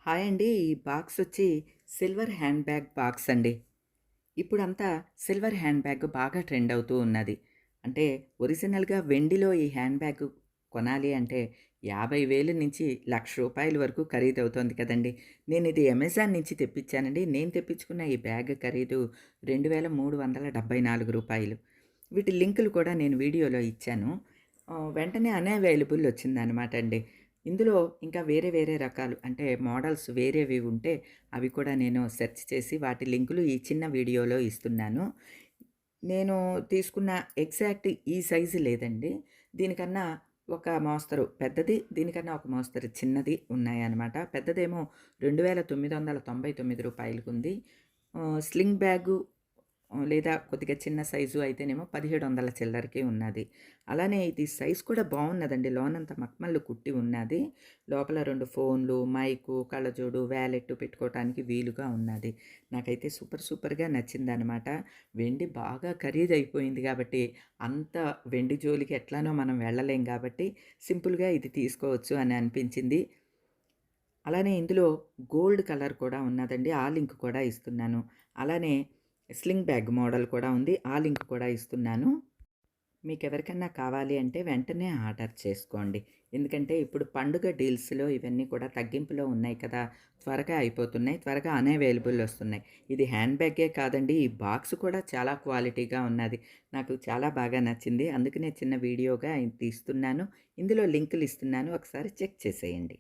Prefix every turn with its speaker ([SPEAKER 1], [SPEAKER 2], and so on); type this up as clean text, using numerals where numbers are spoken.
[SPEAKER 1] Hi అండి. ఈ box వచ్చి సిల్వర్ హ్యాండ్ బ్యాగ్ బాక్స్ అండి. ఇప్పుడంతా సిల్వర్ హ్యాండ్ బ్యాగ్ బాగా ట్రెండ్ అవుతూ ఉన్నది. అంటే ఒరిజినల్‌గా వెండిలో ఈ హ్యాండ్ బ్యాగ్ కొనాలి అంటే 50,000 నుంచి రూ. 1,00,000 వరకు ఖరీదవుతోంది కదండీ! నేనిది అమెజాన్ నుంచి తెప్పించానండి. నేను తెప్పించుకున్న ఈ బ్యాగ్ ఖరీదు రూ. 2,374. వీటి లింకులు కూడా నేను వీడియోలో ఇచ్చాను. వెంటనే అన్‌అవైలబుల్ వచ్చిందనమాట అండి. ఇందులో ఇంకా వేరే వేరే రకాలు అంటే మోడల్స్ వేరేవి ఉంటే అవి కూడా నేను సెర్చ్ చేసి వాటి లింకులు ఈ చిన్న వీడియోలో ఇస్తున్నాను. నేను తీసుకున్న ఎగ్జాక్ట్ ఈ సైజు లేదండి. దీనికన్నా ఒక మోస్తరు పెద్దది, దీనికన్నా ఒక మోస్తరు చిన్నది ఉన్నాయన్నమాట. పెద్దదేమో రూ. 2,999 ఉంది. స్లింగ్ బ్యాగు లేదా కొద్దిగా చిన్న సైజు అయితేనేమో 1700 చిల్లరకి ఉన్నది. అలానే ఇది సైజ్ కూడా బావున్నదండి. లోనంతా మక్మల్లు కుట్టి ఉన్నది. లోపల 2 ఫోన్లు, మైకు, కళ్ళజోడు, వ్యాలెట్ పెట్టుకోవటానికి వీలుగా ఉన్నది. నాకైతే సూపర్‌గా నచ్చిందనమాట. వెండి బాగా ఖరీదయిపోయింది గాబట్టి, అంత వెండి జోలికి ఎట్లానో మనం వెళ్ళలేం గాబట్టి, సింపుల్‌గా ఇది తీసుకోవచ్చు అని అనిపించింది. అలానే ఇందులో గోల్డ్ కలర్ కూడా ఉన్నదండి. ఆ లింక్ కూడా ఇస్తున్నాను. అలానే స్లింగ్ బ్యాగ్ మోడల్ కూడా ఉంది. ఆ లింక్ కూడా ఇస్తున్నాను. మీకెవరికన్నా కావాలి అంటే వెంటనే ఆర్డర్ చేసుకోండి. ఎందుకంటే ఇప్పుడు పండుగ డీల్స్‌లో ఇవన్నీ కూడా తగ్గింపులో ఉన్నాయి కదా! త్వరగా అయిపోతున్నాయి. త్వరగా అన్‌అవైలబుల్ వస్తున్నాయి. ఇది హ్యాండ్ బ్యాగే కాదండి. ఈ బాక్స్ కూడా చాలా క్వాలిటీగా ఉన్నది. నాకు చాలా బాగా నచ్చింది. అందుకనే చిన్న వీడియోగా ఇది తీస్తున్నాను. ఇందులో లింకులు ఇస్తున్నాను. ఒకసారి చెక్ చేసేయండి.